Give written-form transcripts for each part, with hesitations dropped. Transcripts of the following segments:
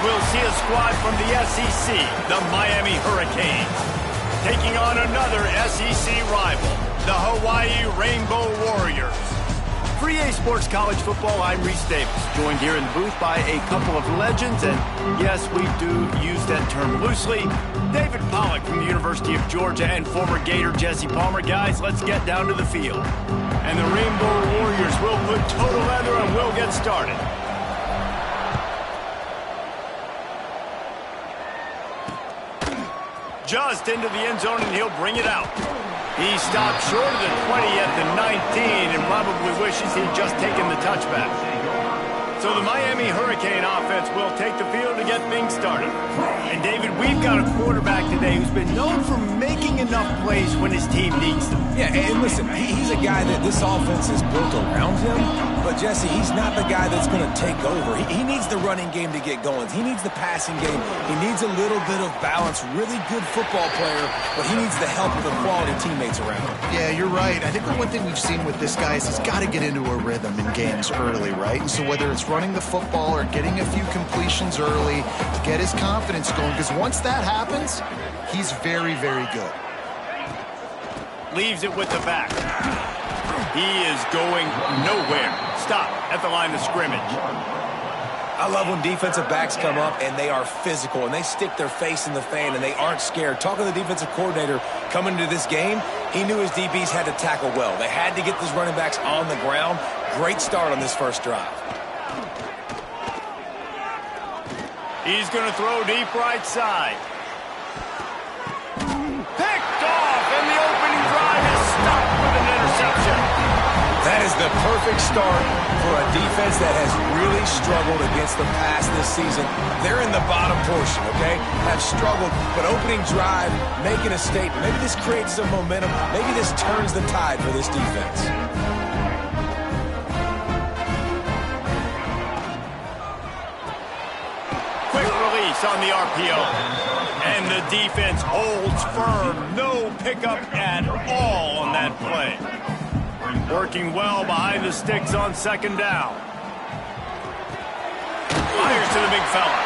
we'll see a squad from the SEC, the Miami Hurricanes, taking on another SEC rival, the Hawaii Rainbow Warriors. For EA Sports College Football, I'm Reese Davis, joined here in the booth by a couple of legends, and yes, we do use that term loosely. David Pollack from the University of Georgia and former Gator Jesse Palmer. Guys, let's get down to the field. And the Rainbow Warriors will put total leather and we'll get started. Just into the end zone, and he'll bring it out. He stopped short of the 20 at the 19 and probably wishes he'd just taken the touchback. So the Miami Hurricane offense will take the field to get things started. And David, we've got a quarterback today who's been known for making enough plays when his team needs them. Yeah, and listen, he's a guy that this offense is built around him. But, Jesse, he's not the guy that's going to take over. He needs the running game to get going. He needs the passing game. He needs a little bit of balance. Really good football player, but he needs the help of the quality teammates around him. Yeah, you're right. I think the one thing we've seen with this guy is he's got to get into a rhythm in games early, right? And so whether it's running the football or getting a few completions early to get his confidence going, because once that happens, he's very, very good. Leaves it with the back. He is going nowhere. Stop at the line of scrimmage. I love when defensive backs come up and they are physical and they stick their face in the fan and they aren't scared. Talking to the defensive coordinator coming into this game, he knew his DBs had to tackle well. They had to get these running backs on the ground. Great start on this first drive. He's going to throw deep right side. Picked off, and the opening drive is stopped with an interception. That is the perfect start for a defense that has really struggled against the pass this season. They're in the bottom portion, okay? Have struggled, but opening drive, making a statement. Maybe this creates some momentum. Maybe this turns the tide for this defense. Quick release on the RPO. And the defense holds firm. No pickup at all on that play. Working well behind the sticks on second down. Fires to the big fella.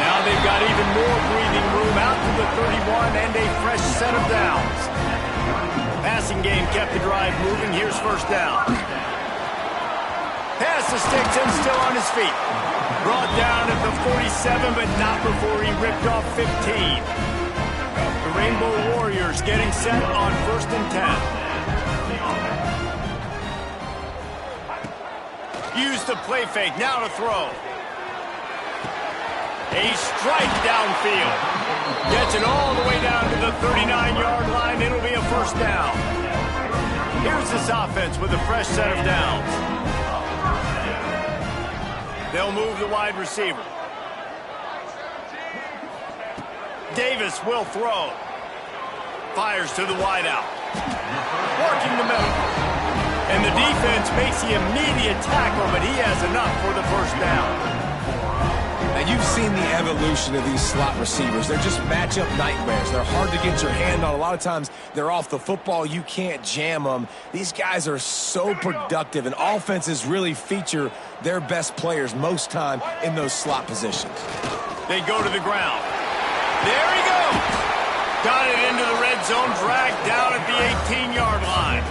Now they've got even more breathing room out to the 31 and a fresh set of downs. Passing game kept the drive moving. Here's first down. Pass the sticks and still on his feet. Brought down at the 47, but not before he ripped off 15. The Rainbow Warriors getting set on 1st and 10. Use the play fake, now to throw. A strike downfield. Gets it all the way down to the 39-yard line. It'll be a first down. Here's this offense with a fresh set of downs. They'll move the wide receiver. Davis will throw. Fires to the wideout. Working the middle. And the defense makes the immediate tackle, but he has enough for the first down. Now, you've seen the evolution of these slot receivers. They're just matchup nightmares. They're hard to get your hand on. A lot of times, they're off the football. You can't jam them. These guys are so productive, and offenses really feature their best players most time in those slot positions. They go to the ground. There he goes. Got it into the red zone, dragged down at the 18-yard line.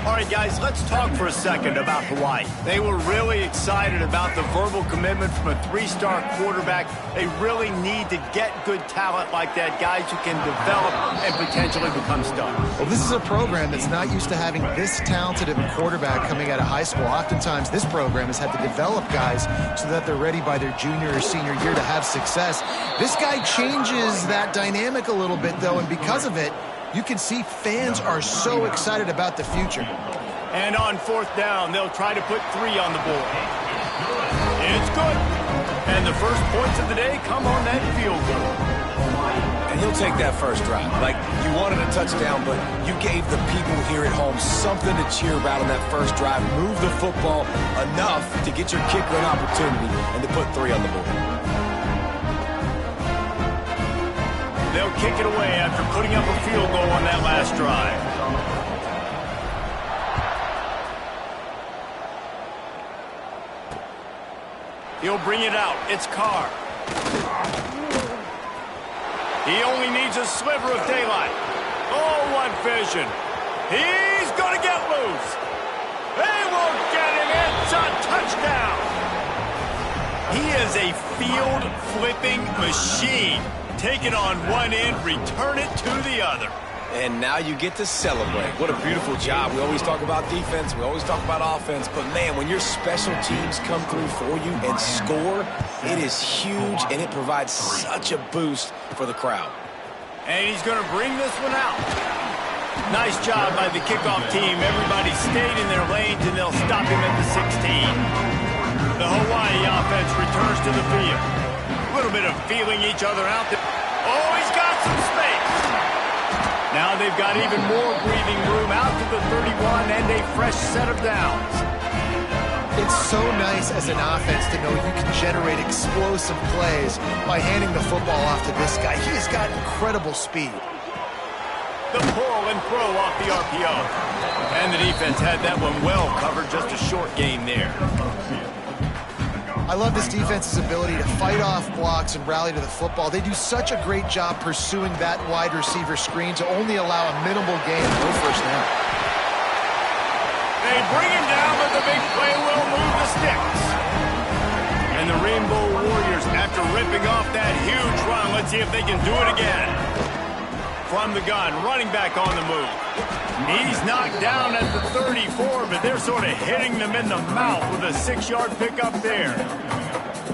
All right, guys, let's talk for a second about Hawaii. They were really excited about the verbal commitment from a 3-star quarterback. They really need to get good talent like that, guys who can develop and potentially become stars. Well, this is a program that's not used to having this talented of a quarterback coming out of high school. Oftentimes, this program has had to develop guys so that they're ready by their junior or senior year to have success. This guy changes that dynamic a little bit, though, and because of it, you can see fans are so excited about the future. And on 4th down, they'll try to put 3 on the board. It's good. And the first points of the day come on that field goal. And he'll take that first drive. Like, you wanted a touchdown, but you gave the people here at home something to cheer about on that first drive. Move the football enough to get your kicker an opportunity and to put 3 on the board. They'll kick it away after putting up a field goal on that last drive. He'll bring it out. It's Carr. He only needs a sliver of daylight. Oh, what vision. He's going to get loose. They will get him. It's a touchdown. He is a field-flipping machine. Take it on one end, return it to the other. And now you get to celebrate. What a beautiful job. We always talk about defense. We always talk about offense. But, man, when your special teams come through for you and score, it is huge, and it provides such a boost for the crowd. And he's going to bring this one out. Nice job by the kickoff team. Everybody stayed in their lanes, and they'll stop him at the 16. The Hawaii offense returns to the field. A little bit of feeling each other out there. Oh, he's got some space. Now they've got even more breathing room out to the 31 and a fresh set of downs. It's so nice as an offense to know you can generate explosive plays by handing the football off to this guy. He has got incredible speed. The pull and throw off the RPO. And the defense had that one well covered, just a short gain there. I love this defense's ability to fight off blocks and rally to the football. They do such a great job pursuing that wide receiver screen to only allow a minimal gain, no first down. They bring him down, but the big play will move the sticks. And the Rainbow Warriors, after ripping off that huge run, let's see if they can do it again. From the gun, running back on the move. He's knocked down at the 34, but they're sort of hitting them in the mouth with a 6-yard pickup there.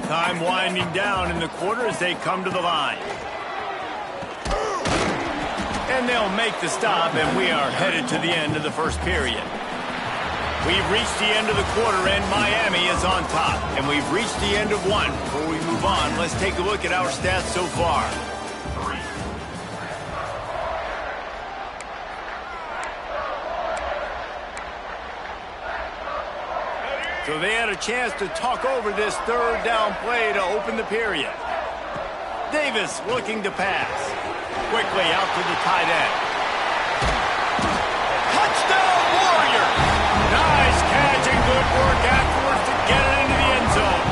Time winding down in the quarter as they come to the line. And they'll make the stop, and we are headed to the end of the first period. We've reached the end of the quarter, and Miami is on top. And we've reached the end of one. Before we move on, let's take a look at our stats so far. So they had a chance to talk over this third down play to open the period. Davis looking to pass. Quickly out to the tight end. Touchdown Warrior! Nice catch and good work afterwards to get it into the end zone.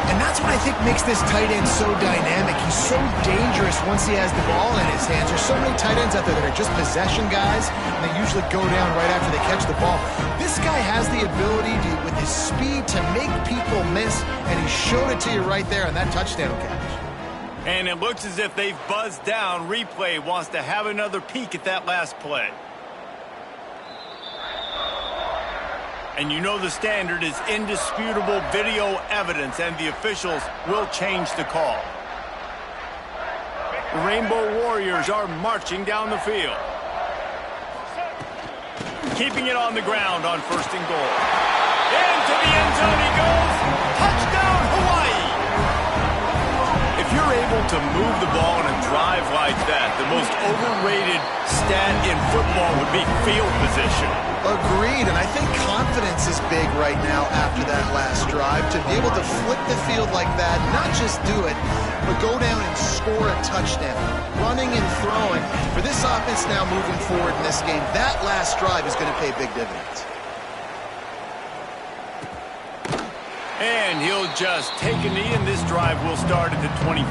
And that's what I think makes this tight end so dynamic. He's so dangerous once he has the ball in his hands. There's so many tight ends out there that are just possession guys, and they usually go down right after they catch the ball. This guy has the ability to, with his speed, to make people miss, and he showed it to you right there on that touchdown catch. And it looks as if they've buzzed down. Replay wants to have another peek at that last play. And you know the standard is indisputable video evidence, and the officials will change the call. The Rainbow Warriors are marching down the field. Keeping it on the ground on 1st and goal. Into the end zone he goes. Touchdown, Hawaii! If you're able to move the ball in a drive like that, the most overrated stat in football would be field position. Agreed, and I think confidence is big right now after that last drive. To be able to flip the field like that, not just do it, but go down and score a touchdown. Running and throwing. For this offense now moving forward in this game, that last drive is going to pay big dividends. And he'll just take a knee, and this drive will start at the 25.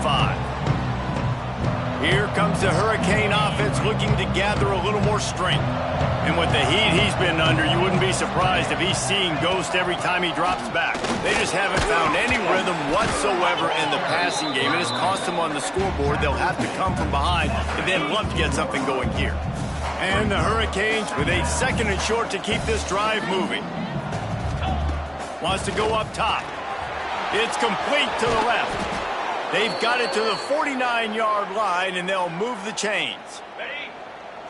Here comes the Hurricane offense looking to gather a little more strength. And with the heat he's been under, you wouldn't be surprised if he's seeing ghost every time he drops back. They just haven't found any rhythm whatsoever in the passing game. It has cost them on the scoreboard. They'll have to come from behind and then love to get something going here. And the Hurricanes with a 2nd and short to keep this drive moving. Wants to go up top. It's complete to the left. They've got it to the 49-yard line, and they'll move the chains.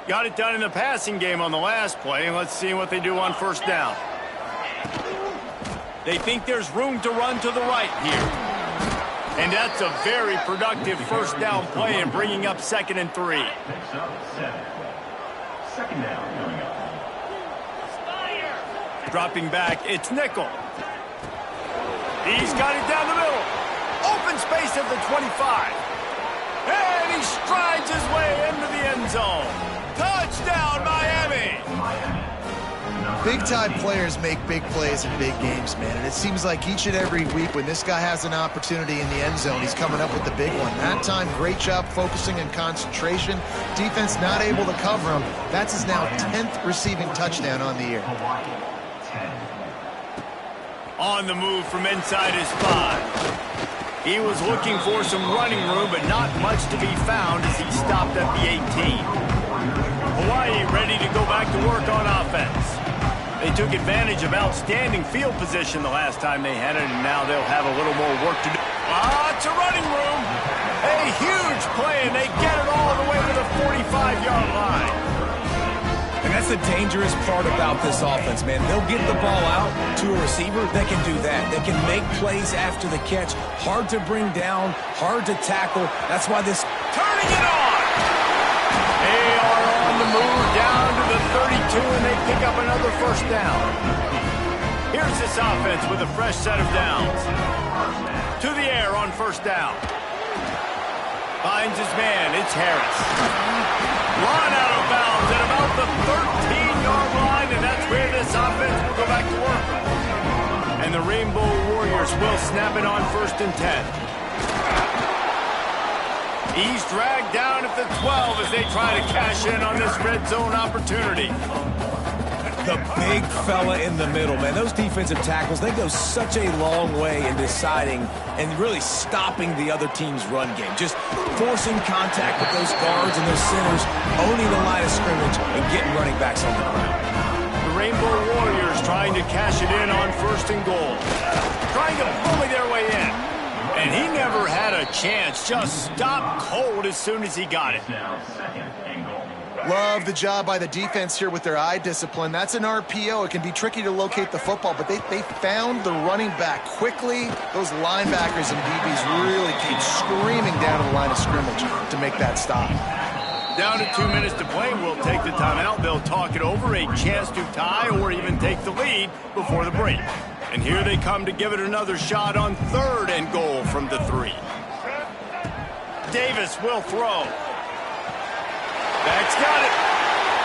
Got it done in the passing game on the last play, and let's see what they do on 1st down. They think there's room to run to the right here. And that's a very productive 1st down play and bringing up 2nd and 3. Next up, 7. 2nd down coming up. Dropping back, it's nickel. He's got it down the middle. Open space at the 25. And he strides his way into the end zone. Touchdown, Miami! Big-time players make big plays in big games, man. And it seems like each and every week when this guy has an opportunity in the end zone, he's coming up with the big one. That time, great job focusing and concentration. Defense not able to cover him. That's his now 10th receiving touchdown on the year. On the move from inside his 5. He was looking for some running room, but not much to be found as he stopped at the 18. Hawaii ready to go back to work on offense. They took advantage of outstanding field position the last time they had it, and now they'll have a little more work to do. It's a running room. A huge play, and they get it all the way to the 45-yard line. And that's the dangerous part about this offense, man. They'll get the ball out to a receiver. They can do that. They can make plays after the catch. Hard to bring down, hard to tackle. That's why this... Turning it on! They are on the move down to the 32, and they pick up another first down. Here's this offense with a fresh set of downs. To the air on first down. Finds his man. It's Harris. Run out of bounds at about the 13-yard line, and that's where this offense will go back to work. And the Rainbow Warriors will snap it on 1st and 10. He's dragged down at the 12 as they try to cash in on this red zone opportunity. The big fella in the middle, man. Those defensive tackles, they go such a long way in deciding and really stopping the other team's run game. Just forcing contact with those guards and those centers, owning the line of scrimmage, and getting running backs on the ground. The Rainbow Warriors trying to cash it in on 1st and goal. Trying to bully their way in. And he never had a chance. Just stopped cold as soon as he got it. Love the job by the defense here with their eye discipline. That's an RPO. It can be tricky to locate the football, but they found the running back quickly. Those linebackers and DBs really came screaming down to the line of scrimmage to make that stop. Down to 2 minutes to play. We'll take the timeout. They'll talk it over. A chance to tie or even take the lead before the break. And here they come to give it another shot on 3rd and goal from the 3. Davis will throw. That's got it.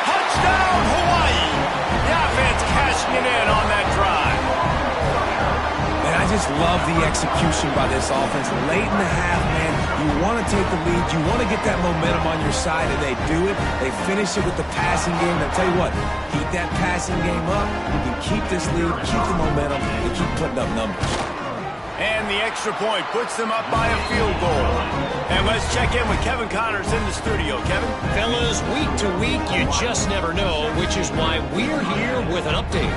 Touchdown, Hawaii. The offense cashing it in on that drive. And I just love the execution by this offense. Late in the half, man, you want to take the lead. You want to get that momentum on your side, and they do it. They finish it with the passing game. I'll tell you what, keep that passing game up. You can keep this lead, keep the momentum, and keep putting up numbers. And the extra point puts them up by a field goal. And let's check in with Kevin Connors in the studio. Kevin? Fellas, week to week, you just never know, which is why we're here with an update.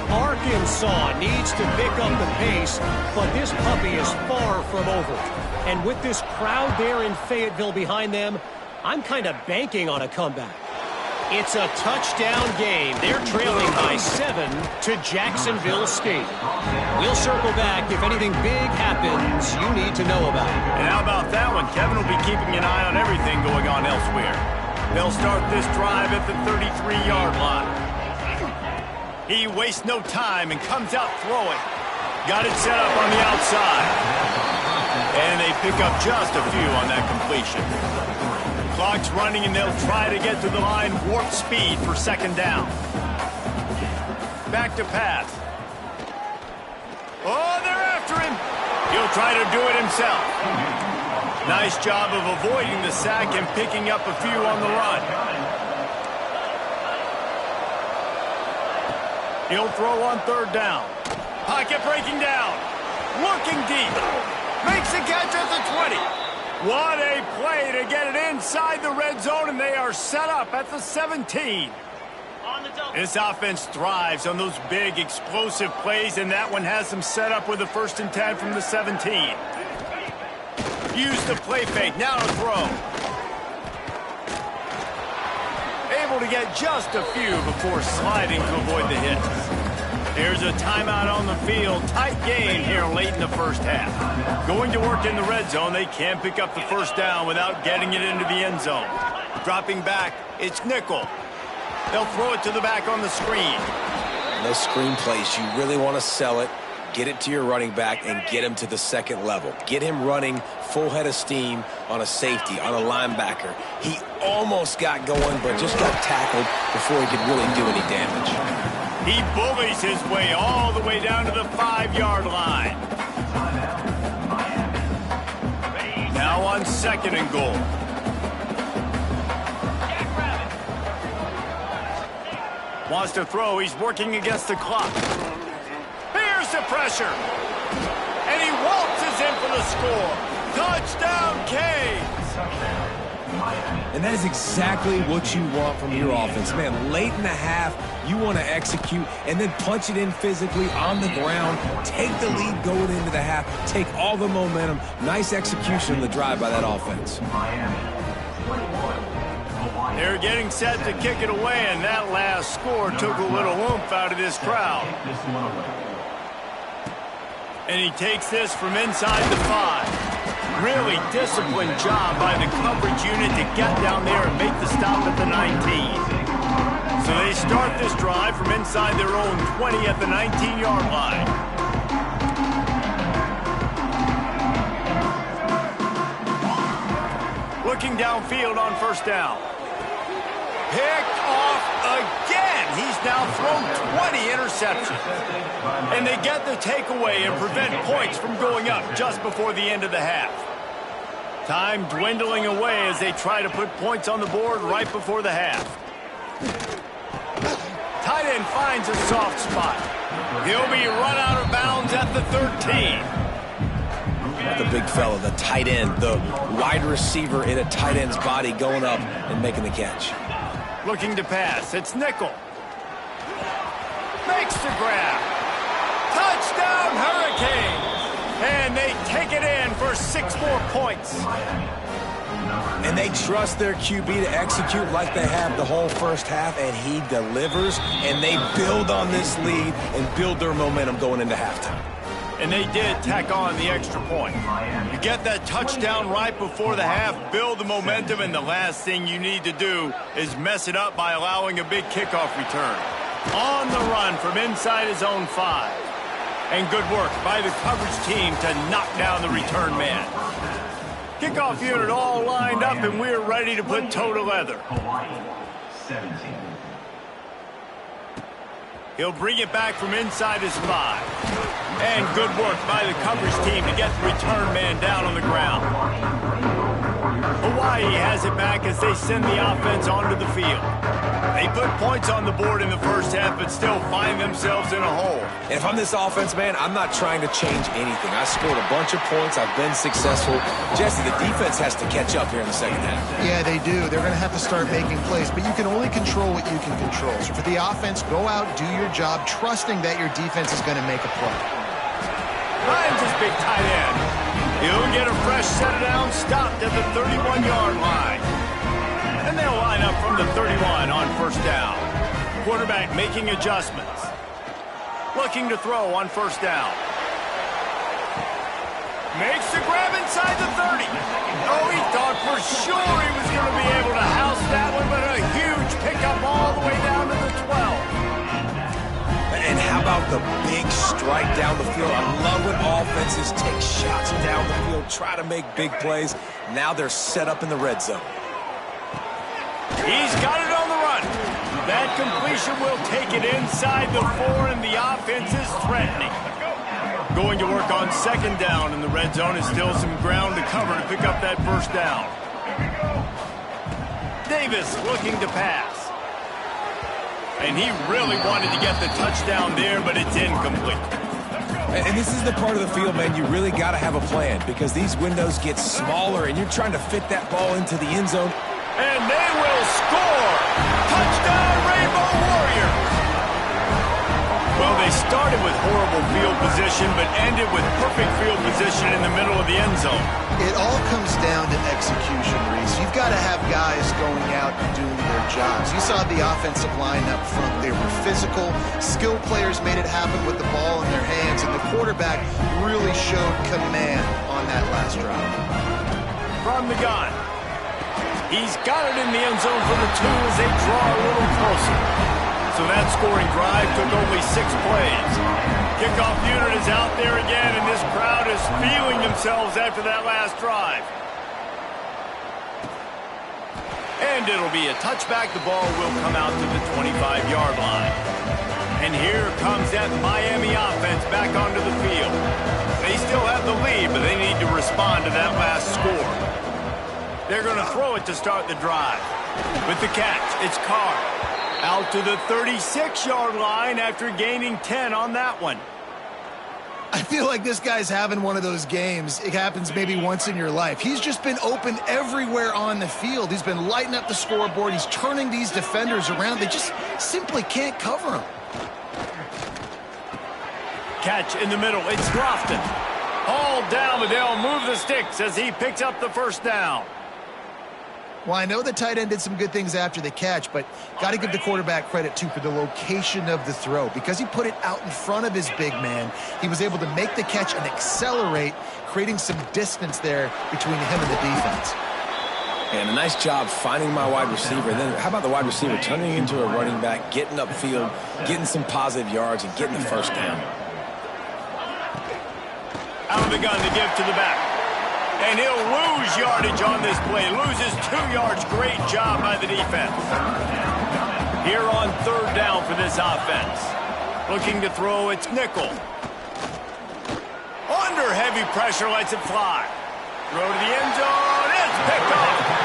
Arkansas needs to pick up the pace, but this puppy is far from over. And with this crowd there in Fayetteville behind them, I'm kind of banking on a comeback. It's a touchdown game. They're trailing by 7 to Jacksonville State. We'll circle back if anything big happens you need to know about. And how about that one? Kevin will be keeping an eye on everything going on elsewhere. They'll start this drive at the 33-yard line. He wastes no time and comes out throwing. Got it set up on the outside. And they pick up just a few on that completion. Clock's running, and they'll try to get to the line warp speed for 2nd down. Back to pass. Oh, they're after him. He'll try to do it himself. Nice job of avoiding the sack and picking up a few on the run. He'll throw on 3rd down. Pocket breaking down. Looking deep. Makes the catch at the 20. What a play to get it inside the red zone, and they are set up at the 17. This offense thrives on those big, explosive plays, and that one has them set up with a 1st and 10 from the 17. Use the play fake, now to throw. Able to get just a few before sliding to avoid the hits. There's a timeout on the field. Tight game here late in the first half. Going to work in the red zone. They can't pick up the 1st down without getting it into the end zone. Dropping back, it's nickel. They'll throw it to the back on the screen. Those screen plays, you really want to sell it, get it to your running back, and get him to the 2nd level. Get him running full head of steam on a safety, on a linebacker. He almost got going, but just got tackled before he could really do any damage. He bullies his way all the way down to the 5-yard line. Now on 2nd and goal. Wants to throw. He's working against the clock. Here's the pressure. And he waltzes in for the score. Touchdown, Canes. And that is exactly what you want from your offense. Man, late in the half, you want to execute and then punch it in physically on the ground. Take the lead going into the half. Take all the momentum. Nice execution on the drive by that offense. They're getting set to kick it away, and that last score took a little oomph out of this crowd. And he takes this from inside the 5. Really disciplined job by the coverage unit to get down there and make the stop at the 19. So they start this drive from inside their own 20 at the 19-yard line. Looking downfield on 1st down. Picked off again. He's now thrown 20 interceptions. And they get the takeaway and prevent points from going up just before the end of the half. Time dwindling away as they try to put points on the board right before the half. Tight end finds a soft spot. He'll be run out of bounds at the 13. The big fella, the tight end, the wide receiver in a tight end's body going up and making the catch. Looking to pass. It's Nickel. Makes the grab. Touchdown, Hurricanes. And they take it in for 6 more points. And they trust their QB to execute like they have the whole first half, and he delivers, and they build on this lead and build their momentum going into halftime. And they did tack on the extra point. You get that touchdown right before the half, build the momentum, and the last thing you need to do is mess it up by allowing a big kickoff return. On the run from inside his own 5. And good work by the coverage team to knock down the return man. Kickoff unit all lined up, and we're ready to put toe to leather. He'll bring it back from inside his 5. And good work by the coverage team to get the return man down on the ground. Hawaii has it back as they send the offense onto the field. They put points on the board in the first half, but still find themselves in a hole. And if I'm this offense, man, I'm not trying to change anything. I scored a bunch of points. I've been successful. Jesse, the defense has to catch up here in the second half. Yeah, they do. They're going to have to start making plays, but you can only control what you can control. So for the offense, go out, do your job, trusting that your defense is going to make a play. Finds his big tight end. He'll get a fresh set down, stopped at the 31-yard line. And they'll line up from the 31 on 1st down. Quarterback making adjustments. Looking to throw on 1st down. Makes the grab inside the 30. Oh, he thought for sure he was going to be able to house that one, but a huge pickup all the way down to the 12. And how about the big strike down the field? I love when offenses take shots down the field, try to make big plays. Now they're set up in the red zone. He's got it on the run. That completion will take it inside the 4, and the offense is threatening. Going to work on 2nd down in the red zone is still some ground to cover to pick up that 1st down. Davis looking to pass. And he really wanted to get the touchdown there, but it's incomplete. And this is the part of the field, man, you really got to have a plan because these windows get smaller and you're trying to fit that ball into the end zone. And they will score! Touchdown, Rainbow Warriors! Well, they started with horrible field position, but ended with perfect field position in the middle of the end zone. It all comes down to execution, Reese. You've got to have guys going out and doing their jobs. You saw the offensive line up front. They were physical. Skilled players made it happen with the ball in their hands, and the quarterback really showed command on that last drive. From the gun. He's got it in the end zone for the 2 as they draw a little closer. So that scoring drive took only 6 plays. Kickoff unit is out there again, and this crowd is feeling themselves after that last drive. And it'll be a touchback. The ball will come out to the 25-yard line. And here comes that Miami offense back onto the field. They still have the lead, but they need to respond to that last score. They're going to throw it to start the drive. With the catch, it's Carr. Out to the 36-yard line after gaining 10 on that one. I feel like this guy's having one of those games. It happens maybe once in your life. He's just been open everywhere on the field. He's been lighting up the scoreboard. He's turning these defenders around. They just simply can't cover him. Catch in the middle. It's Lofton. Hauled down, but they'll move the sticks as he picks up the first down. Well, I know the tight end did some good things after the catch, but got to give the quarterback credit, too, for the location of the throw. Because he put it out in front of his big man, he was able to make the catch and accelerate, creating some distance there between him and the defense. And a nice job finding my wide receiver. And then how about the wide receiver turning into a running back, getting upfield, getting some positive yards, and getting the first down. Out of the gun to give to the back. And he'll lose yardage on this play. Loses 2 yards. Great job by the defense. Here on third down for this offense. Looking to throw, it's Nickel. Under heavy pressure, lets it fly. Throw to the end zone. It's picked off.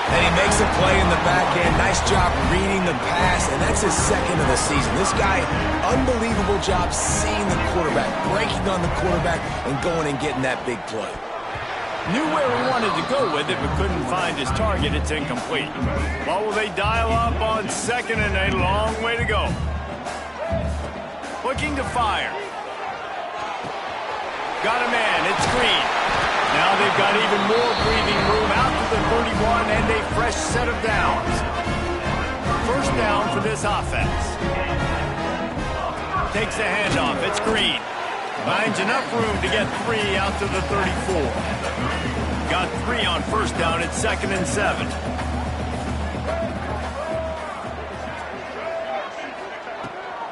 And he makes a play in the back end. Nice job reading the pass, and that's his second of the season. This guy, unbelievable job seeing the quarterback, breaking on the quarterback, and going and getting that big play. Knew where he wanted to go with it, but couldn't find his target. It's incomplete. What will they dial up on second and a long way to go? Looking to fire. Got a man. It's Green. Now they've got even more breathing room out to the 31 and a fresh set of downs. First down for this offense. Takes the handoff. It's Green. Finds enough room to get 3 out to the 34. Got 3 on first down. It's 2nd and 7.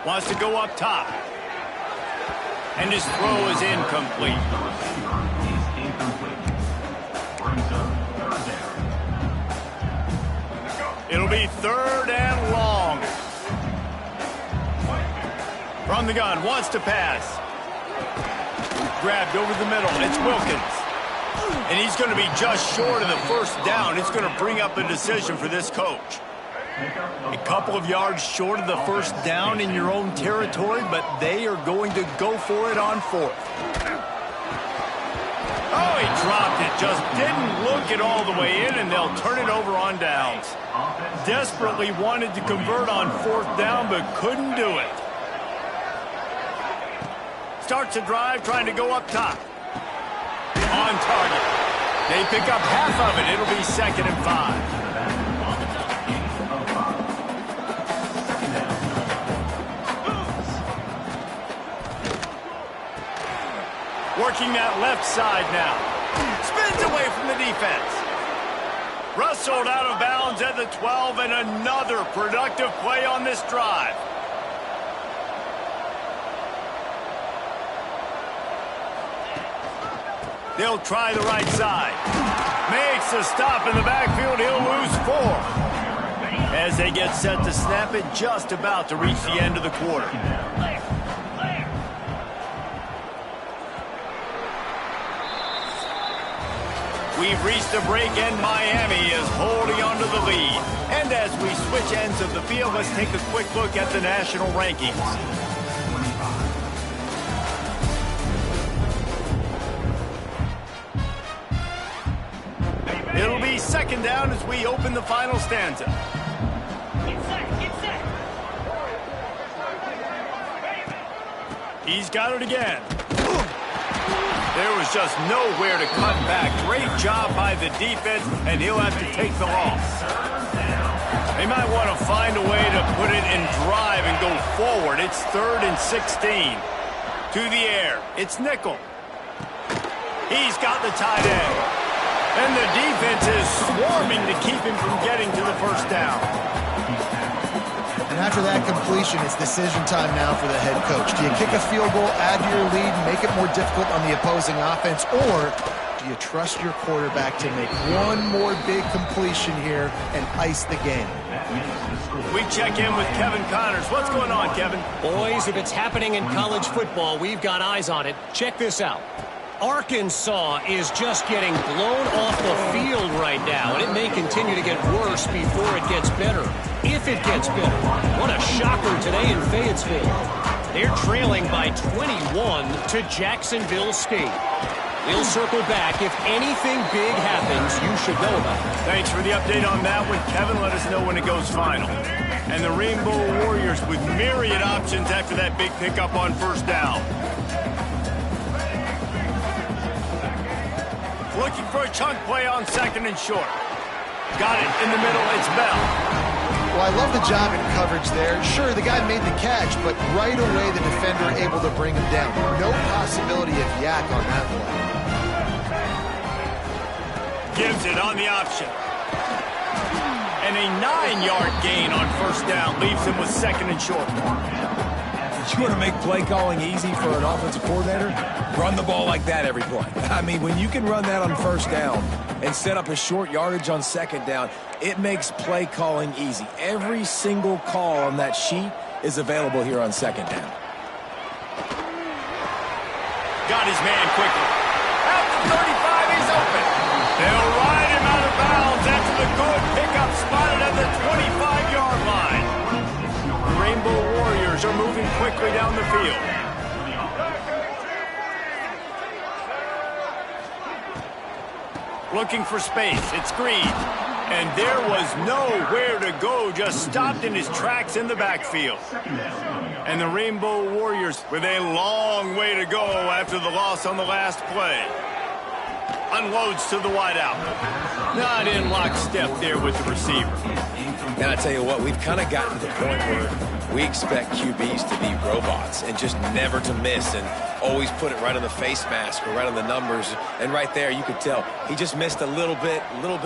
Wants to go up top. And his throw is incomplete. It'll be 3rd and long. From the gun. Wants to pass. Grabbed over the middle. It's Wilkins. And he's going to be just short of the first down. It's going to bring up a decision for this coach. A couple of yards short of the first down in your own territory, but they are going to go for it on 4th. Oh, he dropped it. Just didn't look it all the way in, and they'll turn it over on downs. Desperately wanted to convert on 4th down, but couldn't do it. Starts a drive, trying to go up top. On target. They pick up half of it. It'll be 2nd and 5. Working that left side now. Spins away from the defense. Rustled out of bounds at the 12, and another productive play on this drive. They'll try the right side. Makes a stop in the backfield. He'll lose 4. As they get set to snap it, just about to reach the end of the quarter. We've reached a break, and Miami is holding on to the lead. And as we switch ends of the field, let's take a quick look at the national rankings. It'll be 2nd down as we open the final stanza. He's got it again. There was just nowhere to cut back. Great job by the defense, and he'll have to take the loss. They might want to find a way to put it in drive and go forward. It's 3rd and 16. To the air. It's Nickel. He's got the tight end. And the defense is swarming to keep him from getting to the first down. And after that completion, it's decision time now for the head coach. Do you kick a field goal, add to your lead, and make it more difficult on the opposing offense, or do Do you trust your quarterback to make one more big completion here and ice the game? We check in with Kevin Connors. What's going on, Kevin? Boys, if it's happening in college football, we've got eyes on it. Check this out. Arkansas is just getting blown off the field right now, and it may continue to get worse before it gets better. If it gets better. What a shocker today in Fayetteville. They're trailing by 21 to Jacksonville State. We'll circle back. If anything big happens, you should know about it. Thanks for the update on that one, Kevin. Let us know when it goes final. And the Rainbow Warriors with myriad options after that big pickup on first down. Looking for a chunk play on second and short. Got it in the middle. It's Bell. Well, I love the job in coverage there. Sure, the guy made the catch, but right away the defender able to bring him down. No possibility of yak on that play. Gives it on the option. And a 9-yard gain on first down leaves him with second and short. You want to make play calling easy for an offensive coordinator? Run the ball like that every play. I mean, when you can run that on first down and set up a short yardage on second down, it makes play calling easy. Every single call on that sheet is available here on second down. Got his man quickly. Out to 35, he's open. They'll ride him out of bounds after the good pickup spotted at the 25-yard line. The Rainbow Warriors are moving quickly down the field. Looking for space. It's Green. And there was nowhere to go. Just stopped in his tracks in the backfield. And the Rainbow Warriors with a long way to go after the loss on the last play. Unloads to the wideout. Not in lockstep there with the receiver. And I tell you what, we've kind of gotten to the point where we expect QBs to be robots and just never to miss and always put it right on the face mask or right on the numbers. And right there, you could tell he just missed a little bit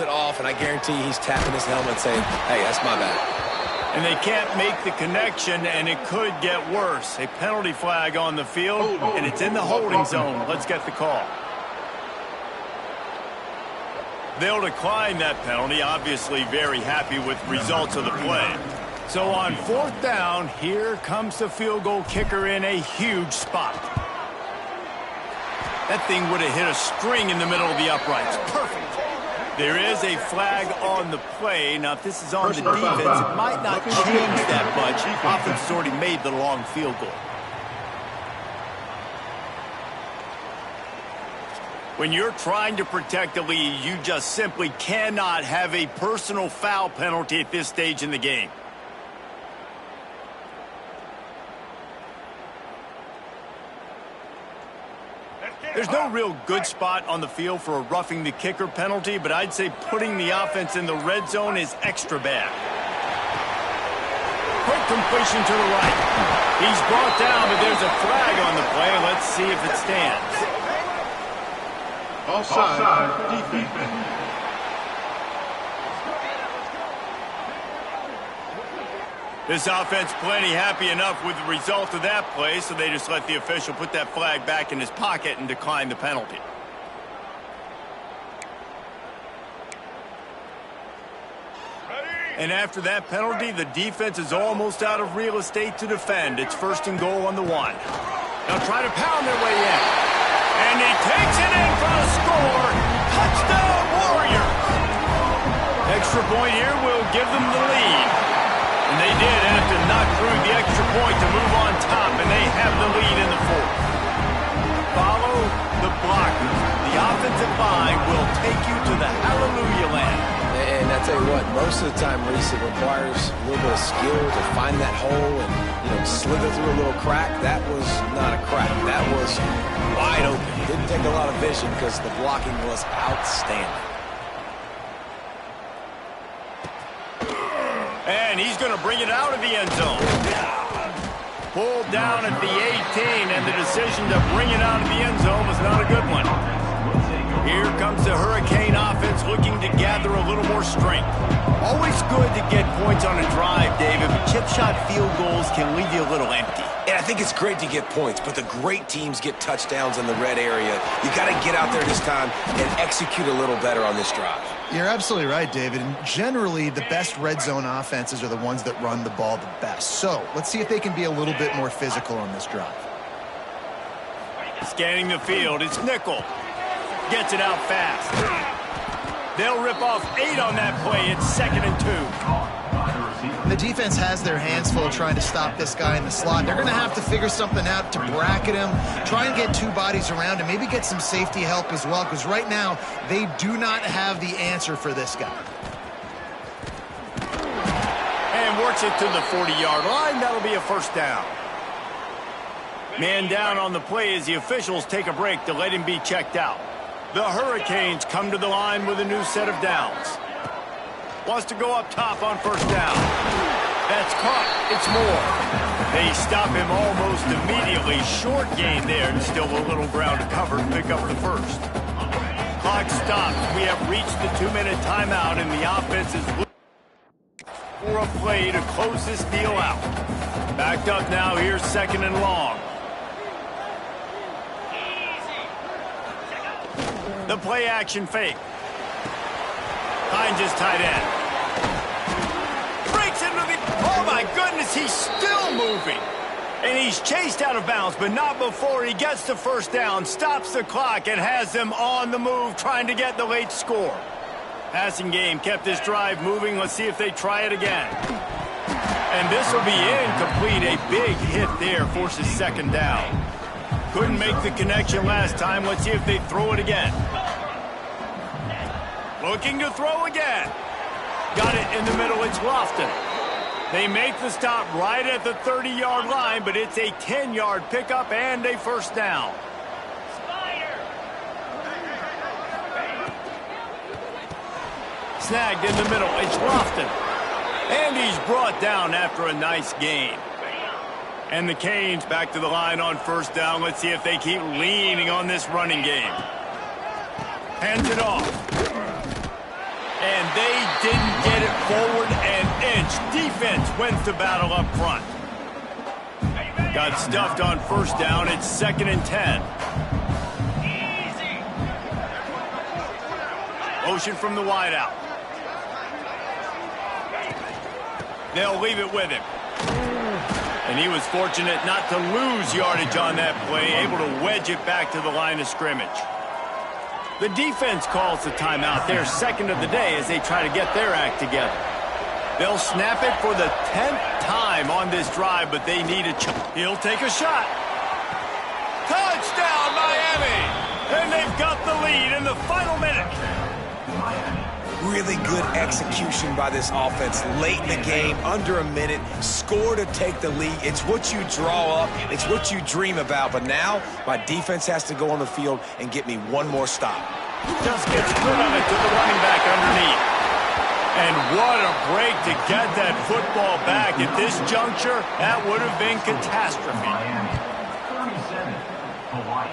off, and I guarantee he's tapping his helmet saying, hey, that's my bad. And they can't make the connection, and it could get worse. A penalty flag on the field, and it's in the holding zone. Let's get the call. They'll decline that penalty, obviously very happy with results of the play. So on fourth down, here comes the field goal kicker in a huge spot. That thing would have hit a string in the middle of the uprights. Perfect. There is a flag on the play. Now, if this is on the defense, it might not change that much. Offense has already made the long field goal. When you're trying to protect the lead, you just simply cannot have a personal foul penalty at this stage in the game. There's no real good spot on the field for a roughing the kicker penalty, but I'd say putting the offense in the red zone is extra bad. Quick completion to the right. He's brought down, but there's a flag on the play. Let's see if it stands. Offside, defense. This offense plenty happy enough with the result of that play, so they just let the official put that flag back in his pocket and decline the penalty. And after that penalty, the defense is almost out of real estate to defend. It's first and goal on the 1. They'll try to pound their way in. And he takes it in for a score. Touchdown, Warriors! Extra point here will give them the lead. And they did have to knock through the extra point to move on top, and they have the lead in the 4th. Follow the blockers. The offensive line will take you to the hallelujah land. And I tell you what, most of the time, Reese, it requires a little bit of skill to find that hole and, slither through a little crack. That was not a crack. That was wide open. Didn't take a lot of vision because the blocking was outstanding. And he's going to bring it out of the end zone. Pulled down at the 18, and the decision to bring it out of the end zone was not a good one. Here comes the Hurricane offense looking to gather a little more strength. Always good to get points on a drive, David, but chip shot field goals can leave you a little empty. And I think it's great to get points, but the great teams get touchdowns in the red area. You got to get out there this time and execute a little better on this drive. You're absolutely right, David. And generally, the best red zone offenses are the ones that run the ball the best. So let's see if they can be a little bit more physical on this drive. Scanning the field, it's nickel. Gets it out fast. They'll rip off 8 on that play. It's 2nd and 2. The defense has their hands full trying to stop this guy in the slot. They're going to have to figure something out to bracket him, try and get 2 bodies around him, maybe get some safety help as well, because right now they do not have the answer for this guy. And works it to the 40-yard line. That'll be a first down. Man down on the play as the officials take a break to let him be checked out. The Hurricanes come to the line with a new set of downs. Wants to go up top on first down. That's caught. It's Moore. They stop him almost immediately. Short gain there, and still a little ground to cover to pick up the first. Clock stopped. We have reached the 2-minute timeout, and the offense is looking for a play to close this deal out. Backed up now. Here's 2nd and long. The play action fake. Finds his tight end. Breaks into the... Oh, my goodness, he's still moving. And he's chased out of bounds, but not before he gets the first down, stops the clock, and has them on the move, trying to get the late score. Passing game kept this drive moving. Let's see if they try it again. And this will be incomplete. A big hit there forces 2nd down. Couldn't make the connection last time. Let's see if they throw it again. Looking to throw again. Got it in the middle. It's Lofton. They make the stop right at the 30-yard line, but it's a 10-yard pickup and a first down. Snagged in the middle. It's Lofton. And he's brought down after a nice gain. And the Canes back to the line on first down. Let's see if they keep leaning on this running game. Hands it off. And they didn't get it forward an inch. Defense wins the battle up front. Got stuffed on first down. It's 2nd and 10. Motion from the wideout. They'll leave it with him. And he was fortunate not to lose yardage on that play, able to wedge it back to the line of scrimmage. The defense calls the timeout, their 2nd of the day, as they try to get their act together. They'll snap it for the 10th time on this drive, but they need a He'll take a shot. Touchdown, Miami! And they've got the lead in the final minute. Really good execution by this offense late in the game, under a minute, score to take the lead. It's what you draw up, it's what you dream about, but now my defense has to go on the field and get me one more stop. Just gets rid of it to the running back underneath. And what a break to get that football back. At this juncture, that would have been catastrophe. Miami, 37. Hawaii,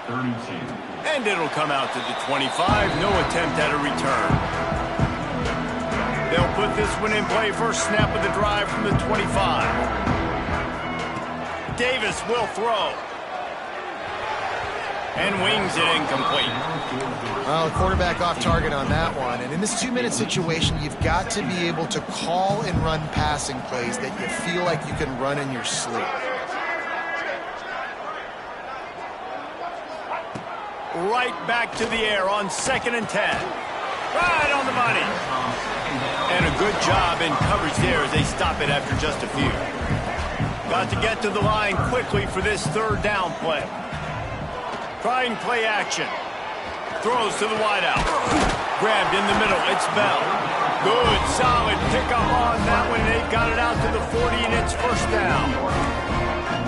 32. And it'll come out to the 25. No attempt at a return. They'll put this one in play. First snap of the drive from the 25. Davis will throw. And wings it incomplete. Well, the quarterback off target on that one. And in this 2-minute situation, you've got to be able to call and run passing plays that you feel like you can run in your sleep. Right back to the air on 2nd and 10. Right on the money. And a good job in coverage there as they stop it after just a few. Got to get to the line quickly for this 3rd down play. Trying play action. Throws to the wideout. Grabbed in the middle. It's Bell. Good, solid pickup on that one. They've got it out to the 40, and it's first down.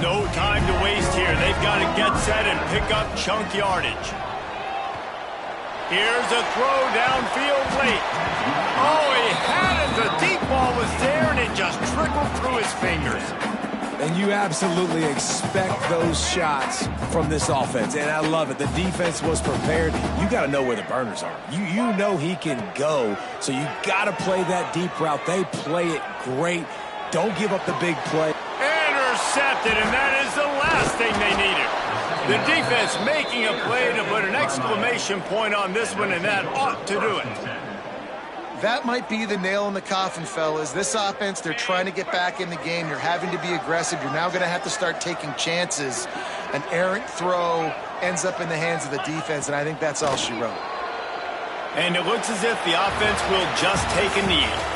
No time to waste here. They've got to get set and pick up chunk yardage. Here's a throw downfield late. Oh, he had it. The deep ball was there, and it just trickled through his fingers. And you absolutely expect those shots from this offense, and I love it. The defense was prepared. You got to know where the burners are. You know he can go, so you got to play that deep route. They play it great. Don't give up the big play. intercepted, and that is the last thing they needed. The defense making a play to put an exclamation point on this one, and that ought to do it. That might be the nail in the coffin, fellas. This offense, they're trying to get back in the game. You're having to be aggressive. You're now going to have to start taking chances. An errant throw ends up in the hands of the defense, and I think that's all she wrote. And it looks as if the offense will just take a knee.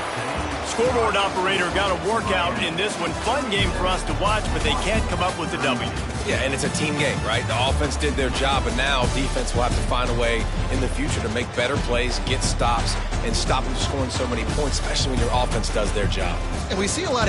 Scoreboard operator got a workout in this one. Fun game for us to watch, but they can't come up with the W. Yeah, and it's a team game, right? The offense did their job, but now defense will have to find a way in the future to make better plays, get stops, and stop them scoring so many points, especially when your offense does their job. And we see a lot of